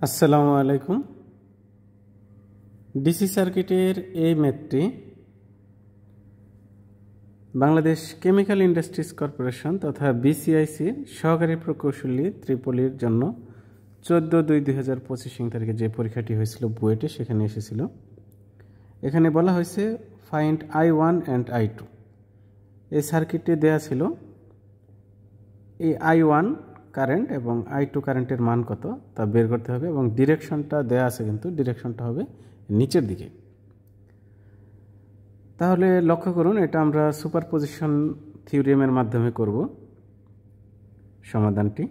আসসালামু আলাইকুম। ডিসি সার্কিটের এই ম্যাথটি বাংলাদেশ কেমিক্যাল ইন্ডাস্ট্রিজ কর্পোরেশন তথা বিসিআইসির সহকারী প্রকৌশলী ত্রিপলির জন্য 14/2/2025 তারিখে যে পরীক্ষাটি হয়েছিল বুয়েটে সেখানে এসেছিল। এখানে বলা হয়েছে ফাইন্ড I1 অ্যান্ড I2। এই সার্কিটে দেয়া ছিল এই I1 কারেন্ট এবং I2 কারেন্টের মান কত তা বের করতে হবে এবং ডিরেকশনটা দেয়া আছে, কিন্তু ডিরেকশনটা হবে নিচের দিকে। তাহলে লক্ষ্য করুন, এটা আমরা সুপারপজিশন থিওরেমের মাধ্যমে করব সমাধানটি।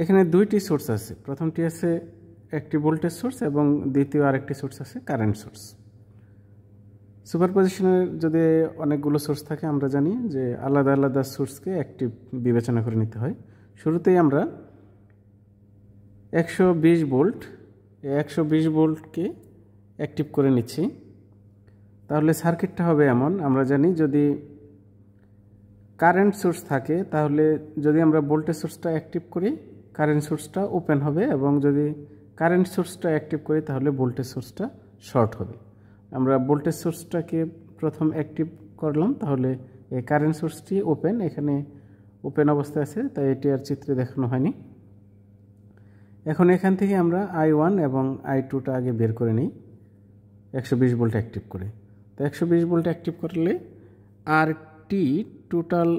এখানে দুইটি সোর্স আছে, প্রথমটি আছে একটি ভোল্টেজ সোর্স এবং দ্বিতীয় আরেকটি সোর্স আছে কারেন্ট সোর্স। সুপারপজিশনের যদি অনেকগুলো সোর্স থাকে আমরা জানি যে আলাদা আলাদা সোর্সকে অ্যাক্টিভ বিবেচনা করে নিতে হয়। শুরুতেই আমরা 120 ভোল্ট, এই 120 ভোল্টকে অ্যাক্টিভ করে নিচ্ছি। তাহলে সার্কিটটা হবে এমন, আমরা জানি যদি কারেন্ট সোর্স থাকে তাহলে যদি আমরা ভোল্টেজ সোর্সটা অ্যাক্টিভ করি কারেন্ট সোর্সটা ওপেন হবে, এবং যদি কারেন্ট সোর্সটা অ্যাক্টিভ করি তাহলে ভোল্টেজ সোর্সটা শর্ট হবে। আমরা ভোল্টেজ সোর্সটাকে প্রথম অ্যাক্টিভ করলাম, তাহলে এই কারেন্ট সোর্সটি ওপেন, এখানে ওপেন অবস্থায় আছে তাই এটি আর চিত্রে দেখানো হয়নি। এখন এখান থেকে আমরা I1 এবং I2টা আগে বের করে নিই 120 ভোল্ট অ্যাক্টিভ করে। তো 120 ভোল্ট অ্যাক্টিভ করলে RT টোটাল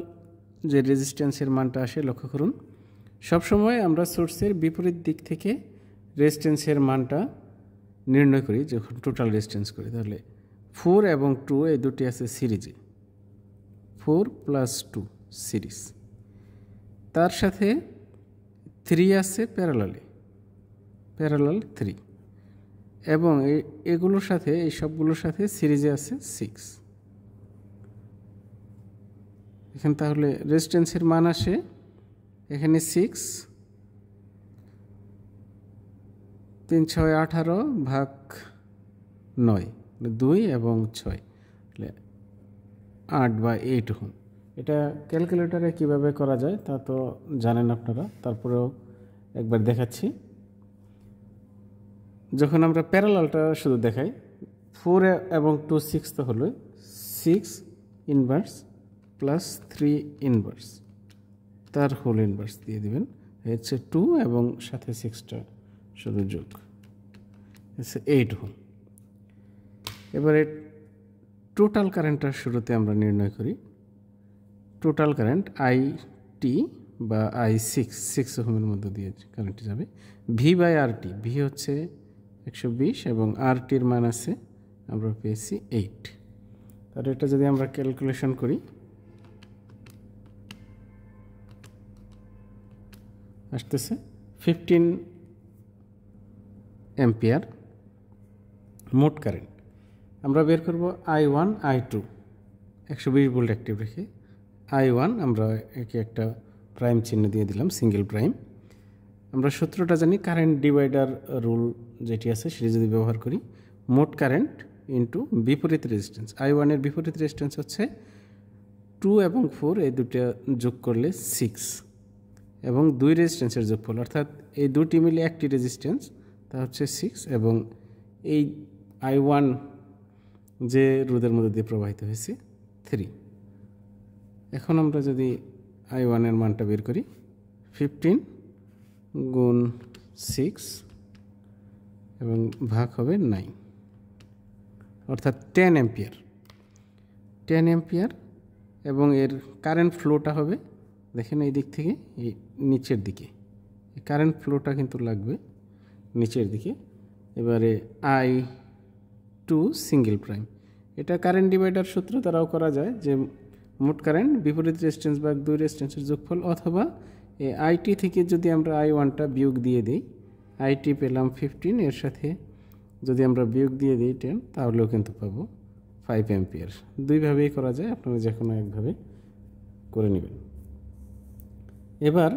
যে রেজিস্ট্যান্সের মানটা আসে, লক্ষ্য করুন সবসময় আমরা সোর্সের বিপরীত দিক থেকে রেজিস্ট্যান্সের মানটা নির্ণয় করি যখন টোটাল রেজিস্ট্যান্স করি। তাহলে 4 এবং 2 এই দুটি আছে সিরিজে, 4 + 2 সিরিজ, তার সাথে 3 আছে প্যারালাল 3, এবং এগুলোর সাথে এই সবগুলোর সাথে সিরিজে আছে 6। এখানে তাহলে রেজিস্ট্যান্সের মান আসে এখানে 6, 3 × 6 = 18 ভাগ 9, 2 এবং 6, 8/8 ওহম। এটা ক্যালকুলেটরে কিভাবে করা যায় তা তো জানেন আপনারা, তারপরেও একবার দেখাচ্ছি। যখন আমরা প্যারালালটা শুধু দেখাই, 4 এবং 2 6 তো হলো 6 ইনভার্স প্লাস 3 ইনভার্স, তার হোল ইনভার্স দিয়ে দিবেন, হচ্ছে 2 এবং সাথে 6টা শুধু যোগ, হচ্ছে 8 ওহম। এবারে টোটাল কারেন্টটা শুরুতে আমরা নির্ণয় করি। টোটাল কারেন্ট IT বা I6 ওহমের মধ্যে দিয়ে কারেন্টটি যাবে। V/RT, ভি হচ্ছে 120 এবং RTর মান আছে আমরা পেয়েছি 8। তাহলে এটা যদি আমরা ক্যালকুলেশন করি আসতেছে 15 অ্যাম্পিয়ার মোট কারেন্ট। আমরা বের করব I1 I2, 120 ভোল্ট অ্যাক্টিভ রেখে I1 আমরা একে একটা প্রাইম চিহ্ন দিয়ে দিলাম, সিঙ্গেল প্রাইম। আমরা সূত্রটা জানি, কারেন্ট ডিভাইডার রুল যেটি আছে সেটি যদি ব্যবহার করি, মোট কারেন্ট ইন্টু বিপরীত রেজিস্ট্যান্স। I1 এর বিপরীত রেজিস্ট্যান্স হচ্ছে 2 এবং 4, এই দুটো যোগ করলে 6, এবং 2 রেজিস্ট্যান্সের যোগফল, অর্থাৎ এই দুটি মিলে একটি রেজিস্ট্যান্স, তা হচ্ছে 6, এবং এই I1 যে রোধের মধ্যে দিয়ে প্রবাহিত হয়েছে 3। এখন আমরা যদি I1 এর মানটা বের করি, 15 × 6 এবং ভাগ হবে 9, অর্থাৎ 10 অ্যাম্পিয়ার, এবং এর কারেন্ট ফ্লোটা হবে দেখেন এই দিক থেকে এই নিচের দিকে, কারেন্ট ফ্লোটা কিন্তু লাগবে নিচের দিকে। এবারে I2 সিঙ্গেল প্রাইম, এটা কারেন্ট ডিভাইডার সূত্র দ্বারাও করা যায় যে মোট কারেন্ট বিপরীত রেজিস্ট্যান্স বা 2 রেজিস্ট্যান্সের যোগফল, অথবা এই IT থেকে যদি আমরা I1টা বিয়োগ দিয়ে দিই, IT পেলাম 15, এর সাথে যদি আমরা বিয়োগ দিয়ে দিই 10, তাহলেও কিন্তু পাবো 5 অ্যাম্পিয়ার। দুইভাবেই করা যায়, আপনারা যে কোনো একভাবে করে নেবেন। এবার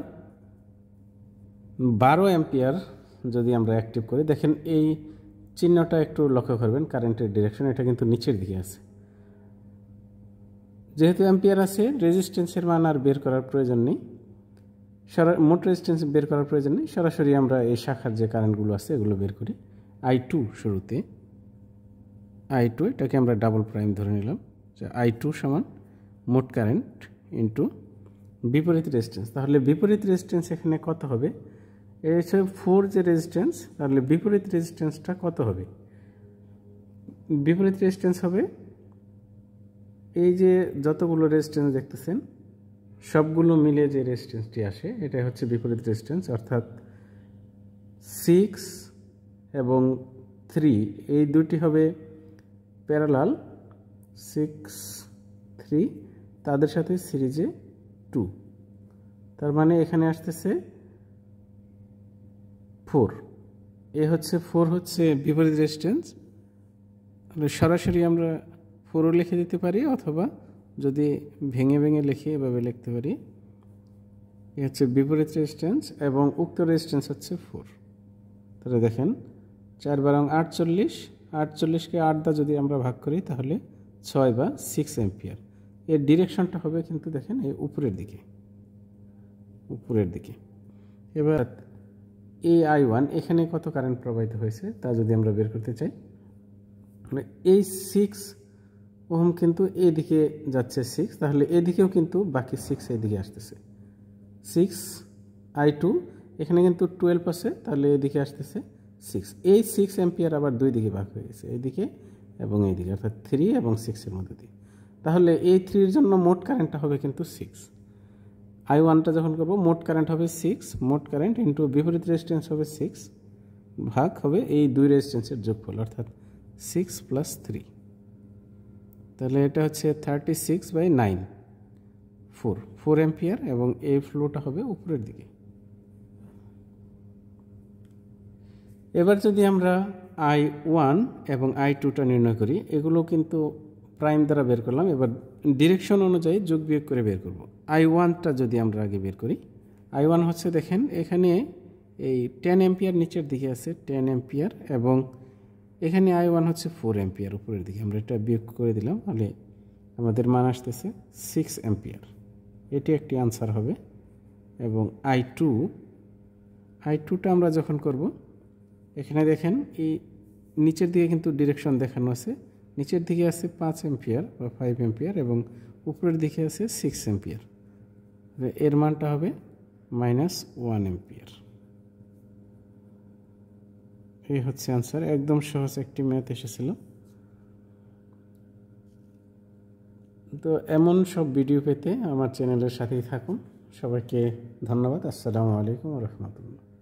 12 অ্যাম্পিয়ার যদি আমরা অ্যাক্টিভ করি, দেখেন এই চিহ্নটা একটু লক্ষ্য করবেন, কারেন্টের ডিরেকশন এটা কিন্তু নিচের দিকে আছে। যেহেতু অ্যাম্পিয়ার আছে রেজিস্ট্যান্সের মান আর বের করার প্রয়োজন নেই, মোট রেজিস্ট্যান্স বের করার প্রয়োজন নেই, সরাসরি আমরা এই শাখার যে কারেন্টগুলো আছে এগুলো বের করি। I2 শুরুতে, I2 এটাকে আমরা ডাবল প্রাইম ধরে নিলাম, যে I2 সমান মোট কারেন্ট ইন্টু বিপরীত রেজিস্ট্যান্স। তাহলে বিপরীত রেজিস্ট্যান্স এখানে কত হবে? এই হচ্ছে 4 যে রেজিস্ট্যান্স, তাহলে বিপরীত রেজিস্ট্যান্সটা কত হবে? বিপরীত রেজিস্ট্যান্স হবে এই যে যতগুলো রেজিস্ট্যান্স দেখতেছেন সবগুলো মিলে যে রেজিস্ট্যান্সটি আসে এটাই হচ্ছে বিপরীত রেজিস্ট্যান্স, অর্থাৎ 6 এবং 3 এই দুটি হবে প্যারালাল, 6 3 তাদের সাথে সিরিজে 2, তার মানে এখানে আসতেছে 4। এ হচ্ছে 4 হচ্ছে বিপরীত রেজিস্ট্যান্স। সরাসরি আমরা 4ও লিখে দিতে পারি, অথবা যদি ভেঙে ভেঙে লিখে এভাবে লিখতে পারি। এ হচ্ছে বিপরীত রেজিস্ট্যান্স এবং উক্ত রেজিস্ট্যান্স হচ্ছে 4। তাহলে দেখেন 4 বারং 48, 48কে 8 দ্বারা যদি আমরা ভাগ করি তাহলে 6 বা 6 অ্যাম্পিয়ার। এর ডিরেকশনটা হবে কিন্তু দেখেন এই উপরের দিকে, উপরের দিকে। এবার এই I1 এখানে কত কারেন্ট প্রবাহিত হয়েছে তা যদি আমরা বের করতে চাই, এই 6 ওহম কিন্তু এদিকে যাচ্ছে 6, তাহলে এদিকেও কিন্তু বাকি 6 এদিকে আসতেছে। 6 I2 এখানে কিন্তু 12 আছে, তাহলে এদিকে আসতেছে 6। এই 6 অ্যাম্পিয়ার আবার দুই দিকে ভাগ হয়ে গেছে, এইদিকে এবং এইদিকে, অর্থাৎ 3 এবং 6-এর মধ্যে দিয়ে। তাহলে এই 3-এর জন্য মোট কারেন্টটা হবে কিন্তু 6। I1টা যখন করব মোট কারেন্ট হবে 6, মোট কারেন্ট ইন্টু বিপরীত রেজিস্ট্যান্স হবে 6 ভাগ হবে এই দুই রেজিস্ট্যান্সের যোগফল, অর্থাৎ 6 + 3। তাহলে এটা হচ্ছে 36/9, 4 অ্যাম্পিয়ার, এবং এই ফ্লোটা হবে উপরের দিকে। এবার যদি আমরা I1 এবং I2টা নির্ণয় করি, এগুলো কিন্তু প্রাইম দ্বারা বের করলাম। এবার ডিরেকশন অনুযায়ী যোগ বিয়োগ করে বের করব। I1টা যদি আমরা আগে বের করি, I1 হচ্ছে দেখেন এখানে এই 10 অ্যাম্পিয়ার নিচের দিকে আছে, 10 অ্যাম্পিয়ার, এবং এখানে I1 হচ্ছে 4 অ্যাম্পিয়ার উপরের দিকে। আমরা এটা বিয়োগ করে দিলাম, তাহলে আমাদের মান আসতেছে 6 অ্যাম্পিয়ার। এটি একটি আনসার হবে। এবং I2টা আমরা যখন করব, এখানে দেখেন এই নিচের দিকে কিন্তু ডিরেকশন দেখানো আছে, নিচের দিকে আছে 5 অ্যাম্পিয়ার বা 5 অ্যাম্পিয়ার, এবং উপরের দিকে আছে 6 অ্যাম্পিয়ার। এর মানটা হবে -1 অ্যাম্পিয়ার। এই হচ্ছে আনসার। একদম সহজ একটি ম্যাথ এসেছিল। তো এমন সব ভিডিও পেতে আমার চ্যানেলের সাথেই থাকুন। সবাইকে ধন্যবাদ। আসসালামু আলাইকুম ওয়া রাহমাতুল্লাহ।